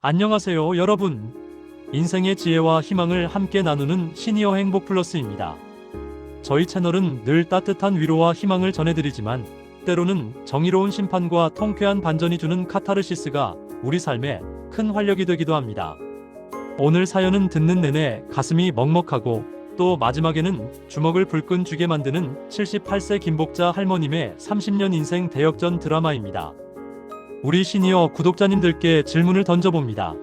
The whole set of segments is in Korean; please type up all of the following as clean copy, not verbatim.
안녕하세요, 여러분. 인생의 지혜와 희망을 함께 나누는 시니어 행복 플러스입니다. 저희 채널은 늘 따뜻한 위로와 희망을 전해드리지만 때로는 정의로운 심판과 통쾌한 반전이 주는 카타르시스가 우리 삶에 큰 활력이 되기도 합니다. 오늘 사연은 듣는 내내 가슴이 먹먹하고 또 마지막에는 주먹을 불끈 쥐게 만드는 78세 김복자 할머님의 30년 인생 대역전 드라마입니다. 우리 시니어 구독자님들께 질문을 던져봅니다.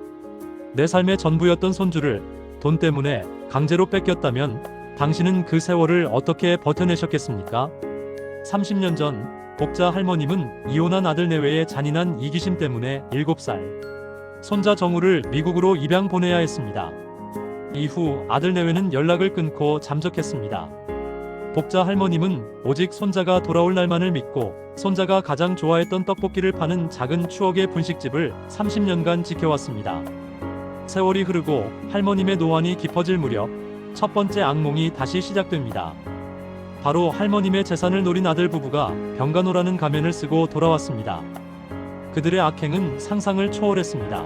내 삶의 전부였던 손주를 돈 때문에 강제로 뺏겼다면 당신은 그 세월을 어떻게 버텨내셨겠습니까? 30년 전 복자 할머님은 이혼한 아들 내외의 잔인한 이기심 때문에 7살 손자 정우를 미국으로 입양 보내야 했습니다. 이후 아들 내외는 연락을 끊고 잠적했습니다. 복자 할머님은 오직 손자가 돌아올 날만을 믿고 손자가 가장 좋아했던 떡볶이를 파는 작은 추억의 분식집을 30년간 지켜왔습니다. 세월이 흐르고 할머님의 노안이 깊어질 무렵 첫 번째 악몽이 다시 시작됩니다. 바로 할머님의 재산을 노린 아들 부부가 병간호라는 가면을 쓰고 돌아왔습니다. 그들의 악행은 상상을 초월했습니다.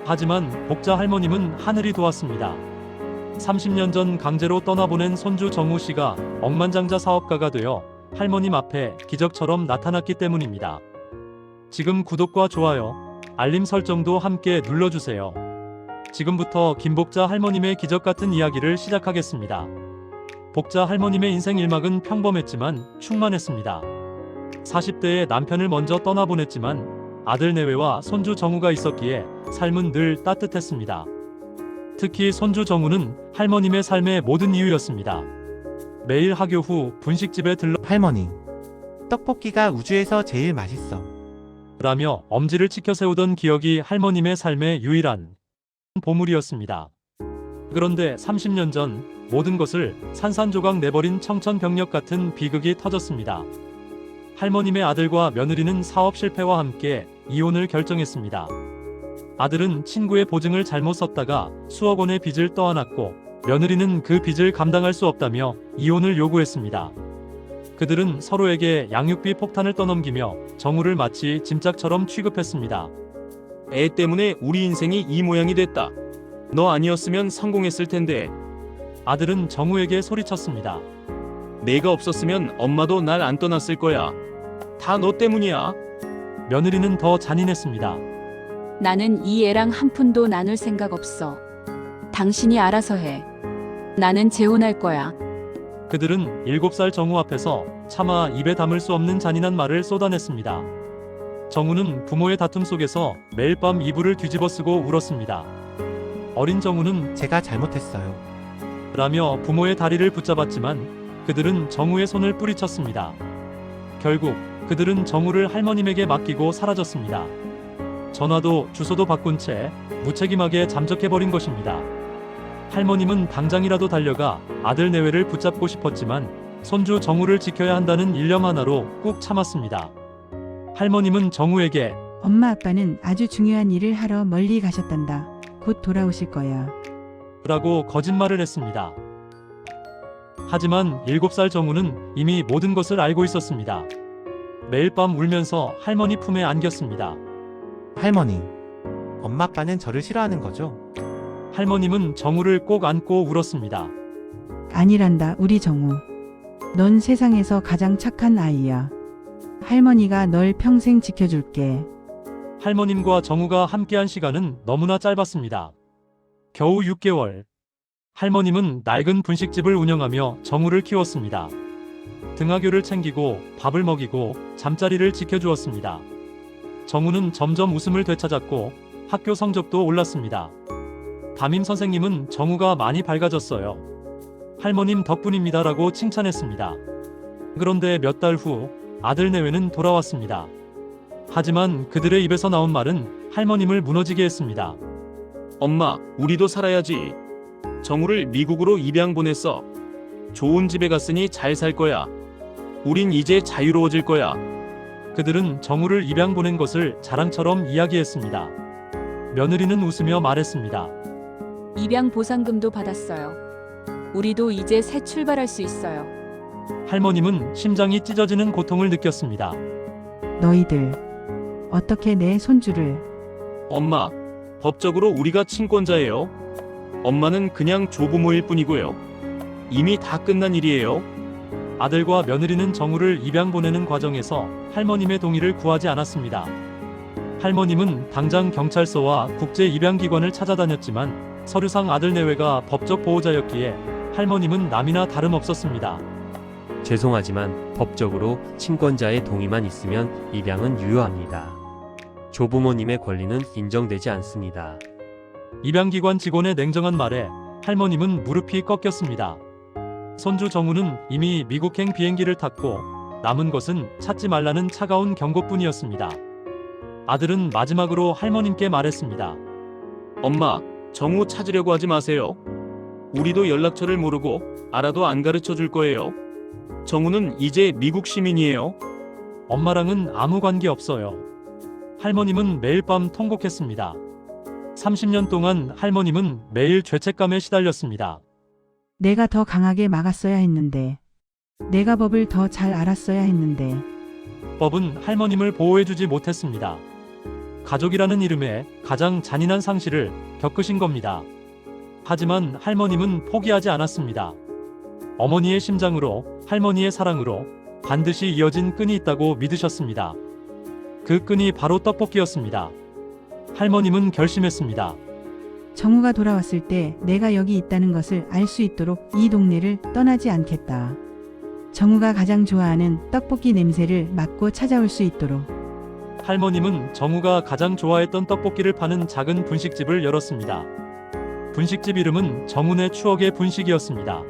하지만 복자 할머님은 하늘이 도왔습니다. 30년 전 강제로 떠나보낸 손주 정우 씨가 억만장자 사업가가 되어 할머님 앞에 기적처럼 나타났기 때문입니다. 지금 구독과 좋아요, 알림 설정도 함께 눌러주세요. 지금부터 김복자 할머님의 기적 같은 이야기를 시작하겠습니다. 복자 할머님의 인생 일막은 평범했지만 충만했습니다. 40대에 남편을 먼저 떠나보냈지만 아들 내외와 손주 정우가 있었기에 삶은 늘 따뜻했습니다. 특히 손주 정우는 할머님의 삶의 모든 이유였습니다. 매일 학교 후 분식집에 들러 할머니, 떡볶이가 우주에서 제일 맛있어. 라며 엄지를 치켜 세우던 기억이 할머님의 삶의 유일한 보물이었습니다. 그런데 30년 전 모든 것을 산산조각 내버린 청천벽력 같은 비극이 터졌습니다. 할머님의 아들과 며느리는 사업 실패와 함께 이혼을 결정했습니다. 아들은 친구의 보증을 잘못 썼다가 수억 원의 빚을 떠안았고 며느리는 그 빚을 감당할 수 없다며 이혼을 요구했습니다. 그들은 서로에게 양육비 폭탄을 떠넘기며 정우를 마치 짐짝처럼 취급했습니다. 애 때문에 우리 인생이 이 모양이 됐다. 너 아니었으면 성공했을 텐데. 아들은 정우에게 소리쳤습니다. 내가 없었으면 엄마도 날 안 떠났을 거야. 다 너 때문이야. 며느리는 더 잔인했습니다. 나는 이 애랑 한 푼도 나눌 생각 없어. 당신이 알아서 해. 나는 재혼할 거야. 그들은 7살 정우 앞에서 차마 입에 담을 수 없는 잔인한 말을 쏟아냈습니다. 정우는 부모의 다툼 속에서 매일 밤 이불을 뒤집어 쓰고 울었습니다. 어린 정우는 제가 잘못했어요. 라며 부모의 다리를 붙잡았지만 그들은 정우의 손을 뿌리쳤습니다. 결국 그들은 정우를 할머님에게 맡기고 사라졌습니다. 전화도 주소도 바꾼 채 무책임하게 잠적해버린 것입니다. 할머님은 당장이라도 달려가 아들 내외를 붙잡고 싶었지만 손주 정우를 지켜야 한다는 일념 하나로 꾹 참았습니다. 할머님은 정우에게 엄마 아빠는 아주 중요한 일을 하러 멀리 가셨단다. 곧 돌아오실 거야. 라고 거짓말을 했습니다. 하지만 7살 정우는 이미 모든 것을 알고 있었습니다. 매일 밤 울면서 할머니 품에 안겼습니다. 할머니, 엄마 아빠는 저를 싫어하는 거죠? 할머님은 정우를 꼭 안고 울었습니다. 아니란다, 우리 정우. 넌 세상에서 가장 착한 아이야. 할머니가 널 평생 지켜줄게. 할머님과 정우가 함께한 시간은 너무나 짧았습니다. 겨우 6개월. 할머님은 낡은 분식집을 운영하며 정우를 키웠습니다. 등하교를 챙기고 밥을 먹이고 잠자리를 지켜주었습니다. 정우는 점점 웃음을 되찾았고 학교 성적도 올랐습니다. 담임 선생님은 정우가 많이 밝아졌어요. 할머님 덕분입니다라고 칭찬했습니다. 그런데 몇 달 후 아들 내외는 돌아왔습니다. 하지만 그들의 입에서 나온 말은 할머님을 무너지게 했습니다. 엄마, 우리도 살아야지. 정우를 미국으로 입양 보냈어. 좋은 집에 갔으니 잘 살 거야. 우린 이제 자유로워질 거야. 그들은 정우를 입양 보낸 것을 자랑처럼 이야기했습니다. 며느리는 웃으며 말했습니다. 입양 보상금도 받았어요. 우리도 이제 새 출발할 수 있어요. 할머님은 심장이 찢어지는 고통을 느꼈습니다. 너희들 어떻게 내 손주를. 엄마, 법적으로 우리가 친권자예요. 엄마는 그냥 조부모일 뿐이고요. 이미 다 끝난 일이에요. 아들과 며느리는 정우를 입양 보내는 과정에서 할머님의 동의를 구하지 않았습니다. 할머님은 당장 경찰서와 국제 입양기관을 찾아다녔지만 서류상 아들 내외가 법적 보호자였기에 할머님은 남이나 다름없었습니다. 죄송하지만 법적으로 친권자의 동의만 있으면 입양은 유효합니다. 조부모님의 권리는 인정되지 않습니다. 입양기관 직원의 냉정한 말에 할머님은 무릎이 꺾였습니다. 손주 정우는 이미 미국행 비행기를 탔고 남은 것은 찾지 말라는 차가운 경고뿐이었습니다. 아들은 마지막으로 할머님께 말했습니다. 엄마, 정우 찾으려고 하지 마세요. 우리도 연락처를 모르고 알아도 안 가르쳐 줄 거예요. 정우는 이제 미국 시민이에요. 엄마랑은 아무 관계 없어요. 할머님은 매일 밤 통곡했습니다. 30년 동안 할머님은 매일 죄책감에 시달렸습니다. 내가 더 강하게 막았어야 했는데. 내가 법을 더 잘 알았어야 했는데. 법은 할머님을 보호해주지 못했습니다. 가족이라는 이름에 가장 잔인한 상실을 겪으신 겁니다. 하지만 할머님은 포기하지 않았습니다. 어머니의 심장으로, 할머니의 사랑으로 반드시 이어진 끈이 있다고 믿으셨습니다. 그 끈이 바로 떡볶이였습니다. 할머님은 결심했습니다. 정우가 돌아왔을 때 내가 여기 있다는 것을 알 수 있도록 이 동네를 떠나지 않겠다. 정우가 가장 좋아하는 떡볶이 냄새를 맡고 찾아올 수 있도록. 할머님은 정우가 가장 좋아했던 떡볶이를 파는 작은 분식집을 열었습니다. 분식집 이름은 정운의 추억의 분식이었습니다.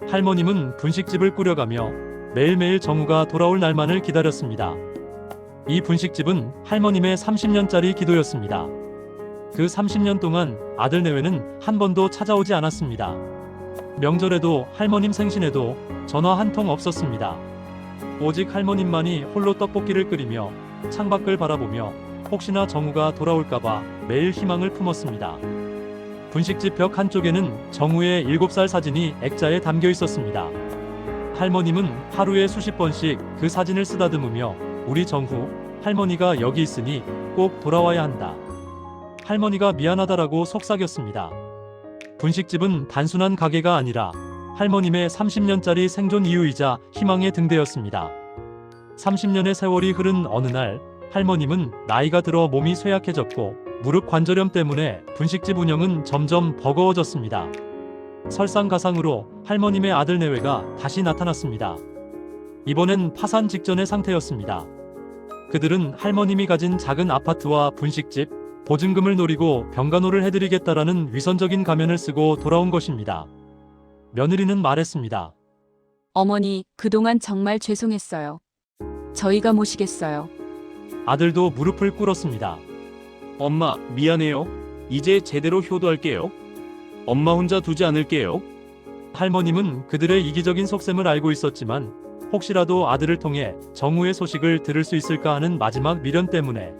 할머님은 분식집을 꾸려가며 매일매일 정우가 돌아올 날만을 기다렸습니다. 이 분식집은 할머님의 30년짜리 기도였습니다. 그 30년 동안 아들 내외는 한 번도 찾아오지 않았습니다. 명절에도 할머님 생신에도 전화 한 통 없었습니다. 오직 할머님만이 홀로 떡볶이를 끓이며 창밖을 바라보며 혹시나 정우가 돌아올까봐 매일 희망을 품었습니다. 분식집 벽 한쪽에는 정우의 7살 사진이 액자에 담겨 있었습니다. 할머님은 하루에 수십 번씩 그 사진을 쓰다듬으며 우리 정후, 할머니가 여기 있으니 꼭 돌아와야 한다. 할머니가 미안하다라고 속삭였습니다. 분식집은 단순한 가게가 아니라 할머님의 30년짜리 생존 이유이자 희망의 등대였습니다. 30년의 세월이 흐른 어느 날 할머님은 나이가 들어 몸이 쇠약해졌고 무릎 관절염 때문에 분식집 운영은 점점 버거워졌습니다. 설상가상으로 할머님의 아들 내외가 다시 나타났습니다. 이번엔 파산 직전의 상태였습니다. 그들은 할머님이 가진 작은 아파트와 분식집, 보증금을 노리고 병간호를 해드리겠다라는 위선적인 가면을 쓰고 돌아온 것입니다. 며느리는 말했습니다. 어머니, 그동안 정말 죄송했어요. 저희가 모시겠어요. 아들도 무릎을 꿇었습니다. 엄마, 미안해요. 이제 제대로 효도할게요. 엄마 혼자 두지 않을게요. 할머님은 그들의 이기적인 속셈을 알고 있었지만 혹시라도 아들을 통해 정우의 소식을 들을 수 있을까 하는 마지막 미련 때문에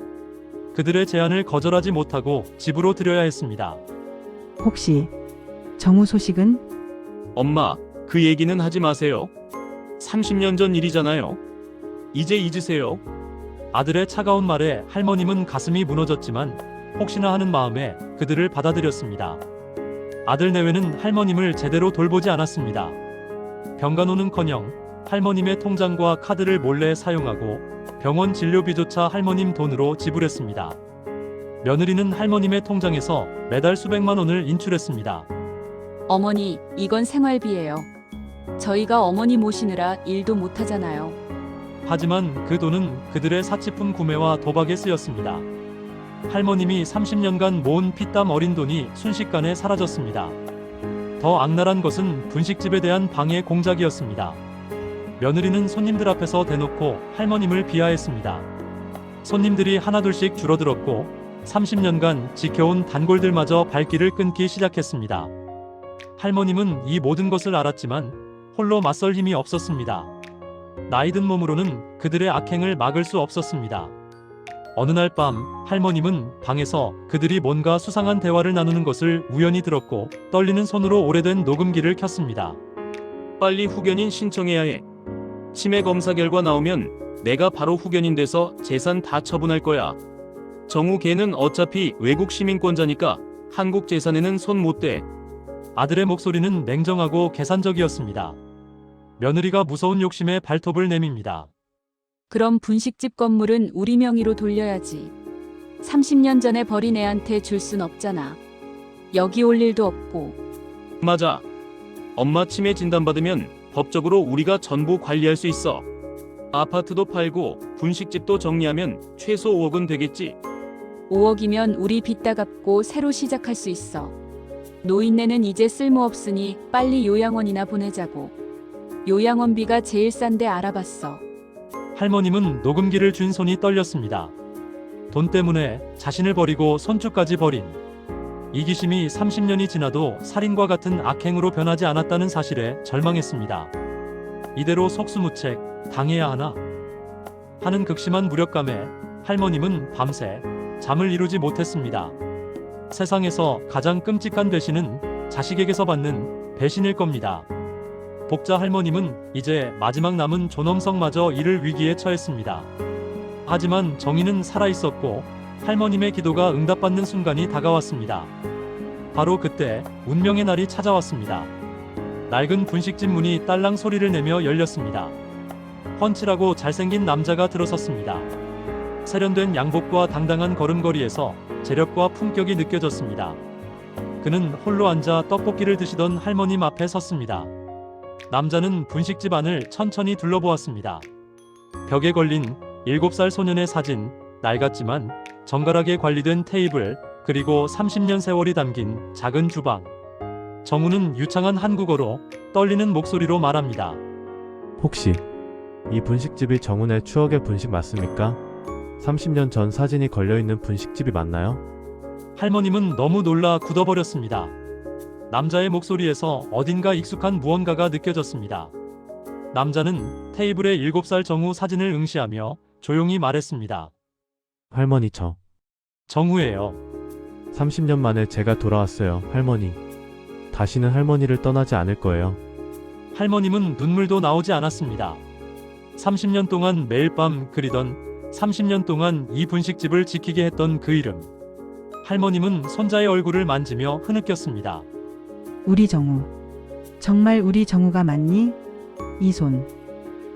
그들의 제안을 거절하지 못하고 집으로 들여야 했습니다. 혹시 정우 소식은? 엄마, 그 얘기는 하지 마세요. 30년 전 일이잖아요. 이제 잊으세요. 아들의 차가운 말에 할머님은 가슴이 무너졌지만 혹시나 하는 마음에 그들을 받아들였습니다. 아들 내외는 할머님을 제대로 돌보지 않았습니다. 병간호는커녕 할머님의 통장과 카드를 몰래 사용하고 병원 진료비조차 할머님 돈으로 지불했습니다. 며느리는 할머님의 통장에서 매달 수백만 원을 인출했습니다. 어머니, 이건 생활비예요. 저희가 어머니 모시느라 일도 못하잖아요. 하지만 그 돈은 그들의 사치품 구매와 도박에 쓰였습니다. 할머님이 30년간 모은 피땀 어린 돈이 순식간에 사라졌습니다. 더 악랄한 것은 분식집에 대한 방해 공작이었습니다. 며느리는 손님들 앞에서 대놓고 할머님을 비하했습니다. 손님들이 하나둘씩 줄어들었고 30년간 지켜온 단골들마저 발길을 끊기 시작했습니다. 할머님은 이 모든 것을 알았지만 홀로 맞설 힘이 없었습니다. 나이든 몸으로는 그들의 악행을 막을 수 없었습니다. 어느 날 밤 할머님은 방에서 그들이 뭔가 수상한 대화를 나누는 것을 우연히 들었고 떨리는 손으로 오래된 녹음기를 켰습니다. 빨리 후견인 신청해야 해. 치매 검사 결과 나오면 내가 바로 후견인 돼서 재산 다 처분할 거야. 정우 걔는 어차피 외국 시민권자니까 한국 재산에는 손 못 대. 아들의 목소리는 냉정하고 계산적이었습니다. 며느리가 무서운 욕심에 발톱을 내밉니다. 그럼 분식집 건물은 우리 명의로 돌려야지. 30년 전에 버린 애한테 줄 순 없잖아. 여기 올 일도 없고. 맞아. 엄마 치매 진단받으면 법적으로 우리가 전부 관리할 수 있어. 아파트도 팔고 분식집도 정리하면 최소 5억은 되겠지. 5억이면 우리 빚 다 갚고 새로 시작할 수 있어. 노인네는 이제 쓸모없으니 빨리 요양원이나 보내자고. 요양원비가 제일 싼데 알아봤어. 할머님은 녹음기를 쥔 손이 떨렸습니다. 돈 때문에 자신을 버리고 손주까지 버린 이기심이 30년이 지나도 살인과 같은 악행으로 변하지 않았다는 사실에 절망했습니다. 이대로 속수무책 당해야 하나 하는 극심한 무력감에 할머님은 밤새 잠을 이루지 못했습니다. 세상에서 가장 끔찍한 배신은 자식에게서 받는 배신일 겁니다. 복자 할머님은 이제 마지막 남은 존엄성마저 잃을 위기에 처했습니다. 하지만 정의는 살아있었고 할머님의 기도가 응답받는 순간이 다가왔습니다. 바로 그때 운명의 날이 찾아왔습니다. 낡은 분식집 문이 딸랑 소리를 내며 열렸습니다. 훤칠하고 잘생긴 남자가 들어섰습니다. 세련된 양복과 당당한 걸음걸이에서 재력과 품격이 느껴졌습니다. 그는 홀로 앉아 떡볶이를 드시던 할머님 앞에 섰습니다. 남자는 분식집 안을 천천히 둘러보았습니다. 벽에 걸린 7살 소년의 사진, 낡았지만 정갈하게 관리된 테이블, 그리고 30년 세월이 담긴 작은 주방. 정우는 유창한 한국어로 떨리는 목소리로 말합니다. 혹시 이 분식집이 정훈의 추억의 분식 맞습니까? 30년 전 사진이 걸려있는 분식집이 맞나요? 할머님은 너무 놀라 굳어버렸습니다. 남자의 목소리에서 어딘가 익숙한 무언가가 느껴졌습니다. 남자는 테이블에 7살 정우 사진을 응시하며 조용히 말했습니다. 할머니 저 정우예요. 30년 만에 제가 돌아왔어요, 할머니. 다시는 할머니를 떠나지 않을 거예요. 할머님은 눈물도 나오지 않았습니다. 30년 동안 매일 밤 그리던 30년 동안 이 분식집을 지키게 했던 그 이름. 할머님은 손자의 얼굴을 만지며 흐느꼈습니다. 우리 정우. 정말 우리 정우가 맞니? 이 손.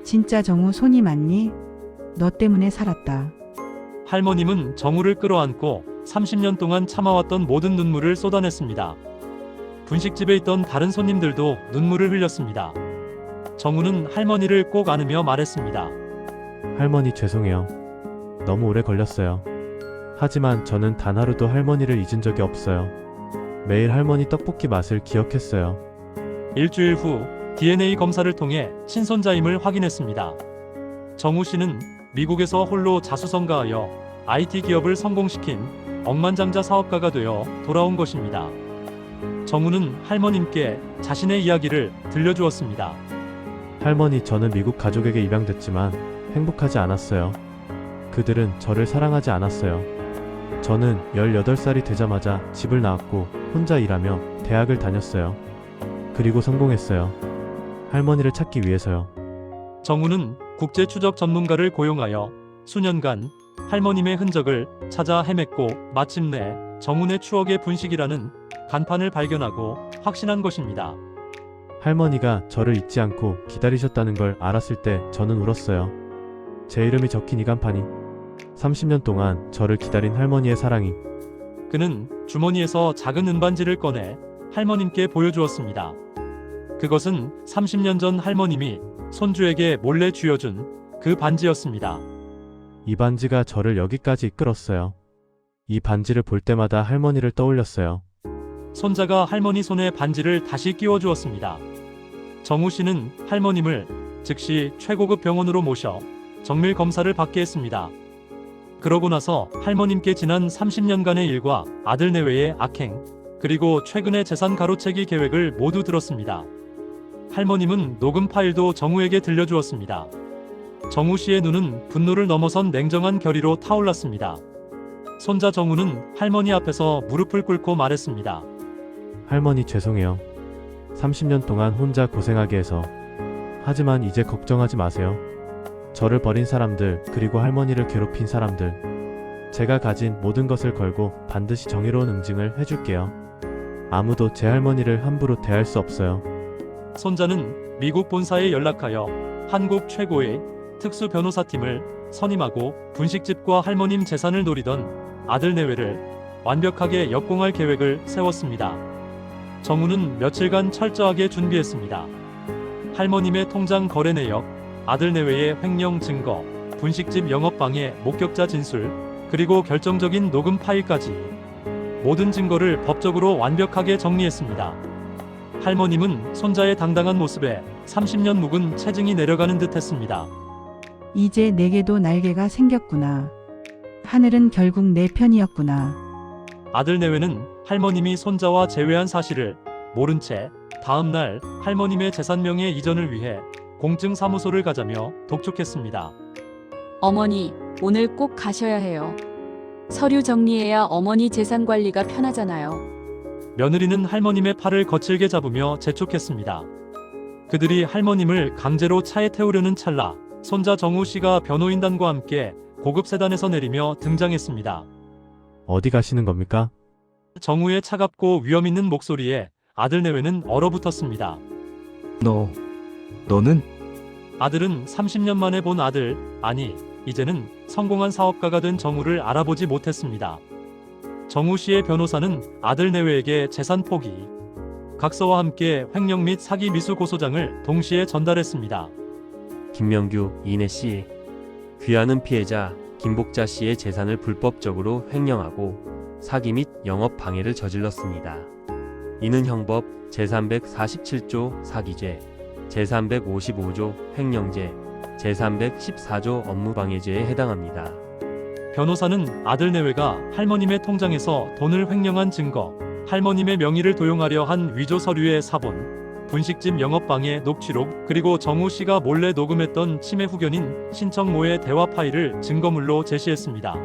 진짜 정우 손이 맞니? 너 때문에 살았다. 할머님은 정우를 끌어안고 30년 동안 참아왔던 모든 눈물을 쏟아냈습니다. 분식집에 있던 다른 손님들도 눈물을 흘렸습니다. 정우는 할머니를 꼭 안으며 말했습니다. 할머니 죄송해요. 너무 오래 걸렸어요. 하지만 저는 단 하루도 할머니를 잊은 적이 없어요. 매일 할머니 떡볶이 맛을 기억했어요. 일주일 후 DNA 검사를 통해 친손자임을 확인했습니다. 정우 씨는 미국에서 홀로 자수성가하여 IT 기업을 성공시킨 억만장자 사업가가 되어 돌아온 것입니다. 정우는 할머님께 자신의 이야기를 들려주었습니다. 할머니 저는 미국 가족에게 입양됐지만 행복하지 않았어요. 그들은 저를 사랑하지 않았어요. 저는 18살이 되자마자 집을 나왔고 혼자 일하며 대학을 다녔어요. 그리고 성공했어요. 할머니를 찾기 위해서요. 정우는 국제 추적 전문가를 고용하여 수년간 할머님의 흔적을 찾아 헤맸고 마침내 정훈의 추억의 분식이라는 간판을 발견하고 확신한 것입니다. 할머니가 저를 잊지 않고 기다리셨다는 걸 알았을 때 저는 울었어요. 제 이름이 적힌 이 간판이 30년 동안 저를 기다린 할머니의 사랑이. 그는 주머니에서 작은 은반지를 꺼내 할머님께 보여주었습니다. 그것은 30년 전 할머님이 손주에게 몰래 쥐어준 그 반지였습니다. 이 반지가 저를 여기까지 이끌었어요. 이 반지를 볼 때마다 할머니를 떠올렸어요. 손자가 할머니 손에 반지를 다시 끼워주었습니다. 정우 씨는 할머님을 즉시 최고급 병원으로 모셔 정밀 검사를 받게 했습니다. 그러고 나서 할머님께 지난 30년간의 일과 아들 내외의 악행, 그리고 최근의 재산 가로채기 계획을 모두 들었습니다. 할머님은 녹음 파일도 정우에게 들려주었습니다. 정우 씨의 눈은 분노를 넘어선 냉정한 결의로 타올랐습니다. 손자 정우는 할머니 앞에서 무릎을 꿇고 말했습니다. 할머니 죄송해요. 30년 동안 혼자 고생하게 해서. 하지만 이제 걱정하지 마세요. 저를 버린 사람들, 그리고 할머니를 괴롭힌 사람들, 제가 가진 모든 것을 걸고 반드시 정의로운 응징을 해줄게요. 아무도 제 할머니를 함부로 대할 수 없어요. 손자는 미국 본사에 연락하여 한국 최고의 특수 변호사팀을 선임하고 분식집과 할머님 재산을 노리던 아들 내외를 완벽하게 역공할 계획을 세웠습니다. 정우는 며칠간 철저하게 준비했습니다. 할머님의 통장 거래 내역, 아들 내외의 횡령 증거, 분식집 영업방해 목격자 진술, 그리고 결정적인 녹음 파일까지 모든 증거를 법적으로 완벽하게 정리했습니다. 할머님은 손자의 당당한 모습에 30년 묵은 체증이 내려가는 듯 했습니다. 이제 내게도 날개가 생겼구나. 하늘은 결국 내 편이었구나. 아들 내외는 할머님이 손자와 재회한 사실을 모른 채 다음 날 할머님의 재산명예 이전을 위해 공증사무소를 가자며 독촉했습니다. 어머니, 오늘 꼭 가셔야 해요. 서류 정리해야 어머니 재산 관리가 편하잖아요. 며느리는 할머님의 팔을 거칠게 잡으며 재촉했습니다. 그들이 할머님을 강제로 차에 태우려는 찰나 손자 정우 씨가 변호인단과 함께 고급 세단에서 내리며 등장했습니다. 어디 가시는 겁니까? 정우의 차갑고 위험 있는 목소리에 아들 내외는 얼어붙었습니다. 너는? 아들은 30년 만에 본 아들, 아니, 이제는 성공한 사업가가 된 정우를 알아보지 못했습니다. 정우 씨의 변호사는 아들 내외에게 재산 포기, 각서와 함께 횡령 및 사기 미수 고소장을 동시에 전달했습니다. 김명규, 이내 씨. 귀하는 피해자 김복자 씨의 재산을 불법적으로 횡령하고 사기 및 영업 방해를 저질렀습니다. 이는 형법 제347조 사기죄, 제355조 횡령죄, 제314조 업무방해죄에 해당합니다. 변호사는 아들 내외가 할머님의 통장에서 돈을 횡령한 증거, 할머님의 명의를 도용하려 한 위조 서류의 사본, 분식집 영업방해 녹취록, 그리고 정우 씨가 몰래 녹음했던 치매 후견인 신청모의 대화 파일을 증거물로 제시했습니다.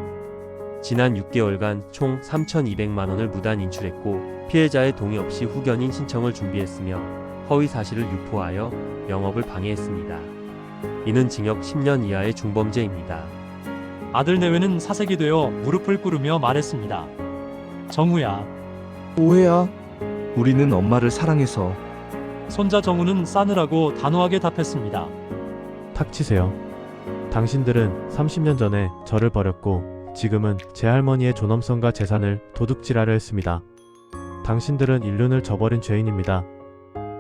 지난 6개월간 총 3,200만 원을 무단 인출했고 피해자의 동의 없이 후견인 신청을 준비했으며 허위 사실을 유포하여 영업을 방해했습니다. 이는 징역 10년 이하의 중범죄입니다. 아들 내외는 사색이 되어 무릎을 꿇으며 말했습니다. 정우야. 오해야. 우리는 엄마를 사랑해서. 손자 정우는 싸늘하고 단호하게 답했습니다. 탁치세요. 당신들은 30년 전에 저를 버렸고 지금은 제 할머니의 존엄성과 재산을 도둑질하려 했습니다. 당신들은 인륜을 저버린 죄인입니다.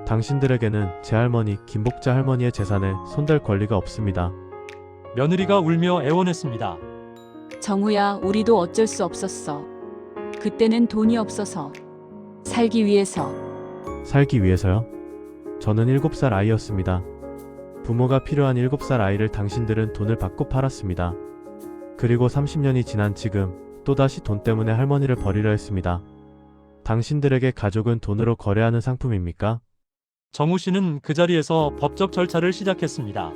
당신들에게는 제 할머니 김복자 할머니의 재산에 손댈 권리가 없습니다. 며느리가 울며 애원했습니다. 정우야, 우리도 어쩔 수 없었어. 그때는 돈이 없어서. 살기 위해서. 살기 위해서요? 저는 7살 아이였습니다. 부모가 필요한 7살 아이를 당신들은 돈을 받고 팔았습니다. 그리고 30년이 지난 지금 또다시 돈 때문에 할머니를 버리려 했습니다. 당신들에게 가족은 돈으로 거래하는 상품입니까? 정우 씨는 그 자리에서 법적 절차를 시작했습니다.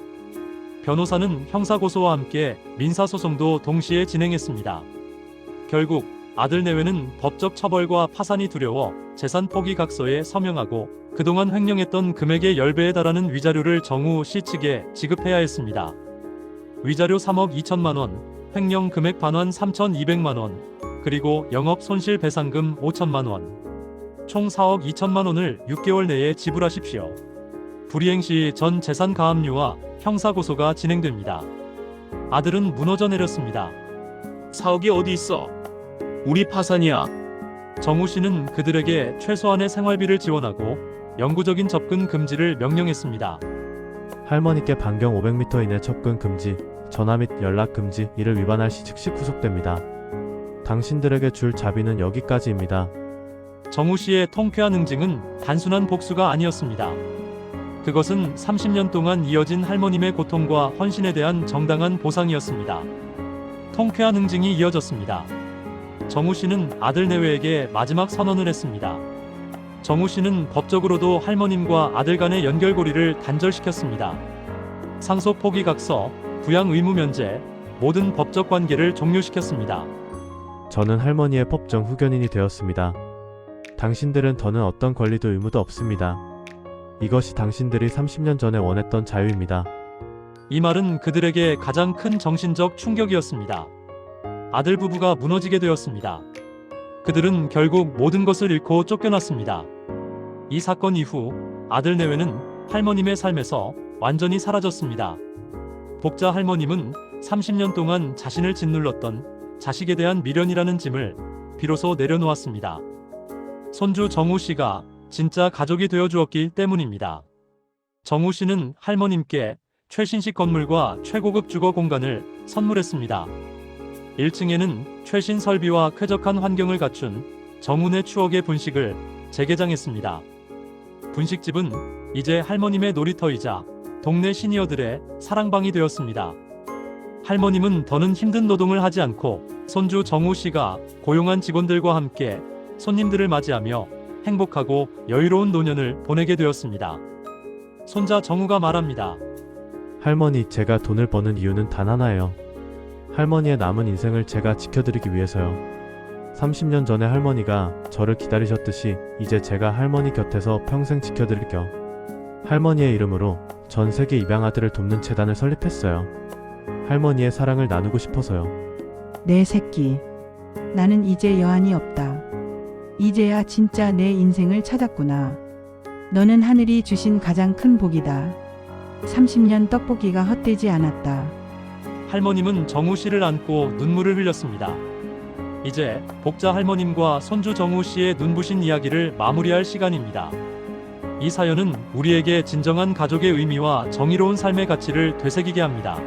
변호사는 형사고소와 함께 민사소송도 동시에 진행했습니다. 결국 아들 내외는 법적 처벌과 파산이 두려워 재산 포기 각서에 서명하고 그동안 횡령했던 금액의 10배에 달하는 위자료를 정우 씨 측에 지급해야 했습니다. 위자료 3억 2천만 원, 횡령 금액 반환 3,200만 원, 그리고 영업 손실 배상금 5천만 원. 총 4억 2천만 원을 6개월 내에 지불하십시오. 불이행 시 전 재산 가압류와 형사고소가 진행됩니다. 아들은 무너져 내렸습니다. 4억이 어디 있어? 우리 파산이야. 정우 씨는 그들에게 최소한의 생활비를 지원하고 영구적인 접근 금지를 명령했습니다. 할머니께 반경 500m 이내 접근 금지, 전화 및 연락 금지, 이를 위반할 시 즉시 구속됩니다. 당신들에게 줄 자비는 여기까지입니다. 정우 씨의 통쾌한 응징은 단순한 복수가 아니었습니다. 그것은 30년 동안 이어진 할머님의 고통과 헌신에 대한 정당한 보상이었습니다. 통쾌한 응징이 이어졌습니다. 정우 씨는 아들 내외에게 마지막 선언을 했습니다. 정우 씨는 법적으로도 할머님과 아들 간의 연결고리를 단절시켰습니다. 상속 포기 각서, 부양 의무 면제, 모든 법적 관계를 종료시켰습니다. 저는 할머니의 법정 후견인이 되었습니다. 당신들은 더는 어떤 권리도 의무도 없습니다. 이것이 당신들이 30년 전에 원했던 자유입니다. 이 말은 그들에게 가장 큰 정신적 충격이었습니다. 아들 부부가 무너지게 되었습니다. 그들은 결국 모든 것을 잃고 쫓겨났습니다. 이 사건 이후 아들 내외는 할머님의 삶에서 완전히 사라졌습니다. 복자 할머님은 30년 동안 자신을 짓눌렀던 자식에 대한 미련이라는 짐을 비로소 내려놓았습니다. 손주 정우 씨가 진짜 가족이 되어 주었기 때문입니다. 정우 씨는 할머님께 최신식 건물과 최고급 주거 공간을 선물했습니다. 1층에는 최신 설비와 쾌적한 환경을 갖춘 정훈의 추억의 분식을 재개장했습니다. 분식집은 이제 할머님의 놀이터이자 동네 시니어들의 사랑방이 되었습니다. 할머님은 더는 힘든 노동을 하지 않고 손주 정우 씨가 고용한 직원들과 함께 손님들을 맞이하며 행복하고 여유로운 노년을 보내게 되었습니다. 손자 정우가 말합니다. 할머니, 제가 돈을 버는 이유는 단 하나예요. 할머니의 남은 인생을 제가 지켜드리기 위해서요. 30년 전에 할머니가 저를 기다리셨듯이 이제 제가 할머니 곁에서 평생 지켜드릴게요. 할머니의 이름으로 전 세계 입양아들을 돕는 재단을 설립했어요. 할머니의 사랑을 나누고 싶어서요. 내 새끼. 나는 이제 여한이 없다. 이제야 진짜 내 인생을 찾았구나. 너는 하늘이 주신 가장 큰 복이다. 30년 떡볶이가 헛되지 않았다. 할머님은 정우 씨를 안고 눈물을 흘렸습니다. 이제 복자 할머님과 손주 정우 씨의 눈부신 이야기를 마무리할 시간입니다. 이 사연은 우리에게 진정한 가족의 의미와 정의로운 삶의 가치를 되새기게 합니다.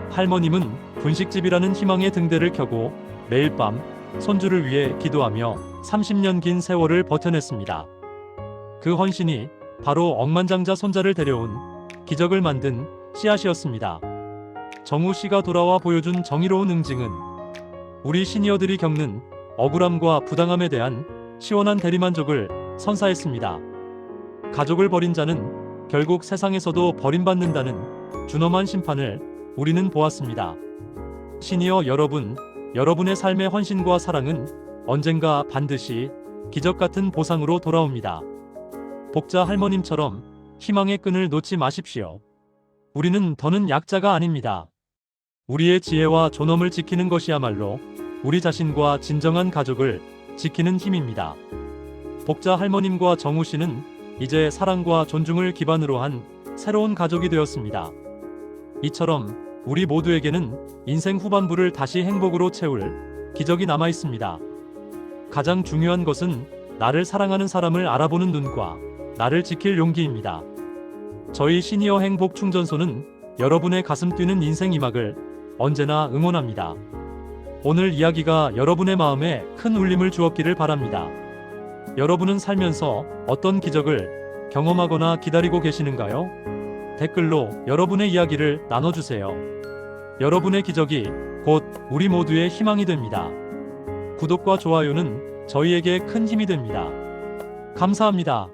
할머님은 분식집이라는 희망의 등대를 켜고 매일 밤 손주를 위해 기도하며 30년 긴 세월을 버텨냈습니다. 그 헌신이 바로 억만장자 손자를 데려온 기적을 만든 씨앗이었습니다. 정우 씨가 돌아와 보여준 정의로운 응징은 우리 시니어들이 겪는 억울함과 부당함에 대한 시원한 대리만족을 선사했습니다. 가족을 버린 자는 결국 세상에서도 버림받는다는 준엄한 심판을 우리는 보았습니다. 시니어 여러분, 여러분의 삶의 헌신과 사랑은 언젠가 반드시 기적 같은 보상으로 돌아옵니다. 복자 할머님처럼 희망의 끈을 놓지 마십시오. 우리는 더는 약자가 아닙니다. 우리의 지혜와 존엄을 지키는 것이야말로 우리 자신과 진정한 가족을 지키는 힘입니다. 복자 할머님과 정우 씨는 이제 사랑과 존중을 기반으로 한 새로운 가족이 되었습니다. 이처럼 우리 모두에게는 인생 후반부를 다시 행복으로 채울 기적이 남아 있습니다. 가장 중요한 것은 나를 사랑하는 사람을 알아보는 눈과 나를 지킬 용기입니다. 저희 시니어 행복 충전소는 여러분의 가슴 뛰는 인생 이막을 언제나 응원합니다. 오늘 이야기가 여러분의 마음에 큰 울림을 주었기를 바랍니다. 여러분은 살면서 어떤 기적을 경험하거나 기다리고 계시는가요? 댓글로 여러분의 이야기를 나눠주세요. 여러분의 기적이 곧 우리 모두의 희망이 됩니다. 구독과 좋아요는 저희에게 큰 힘이 됩니다. 감사합니다.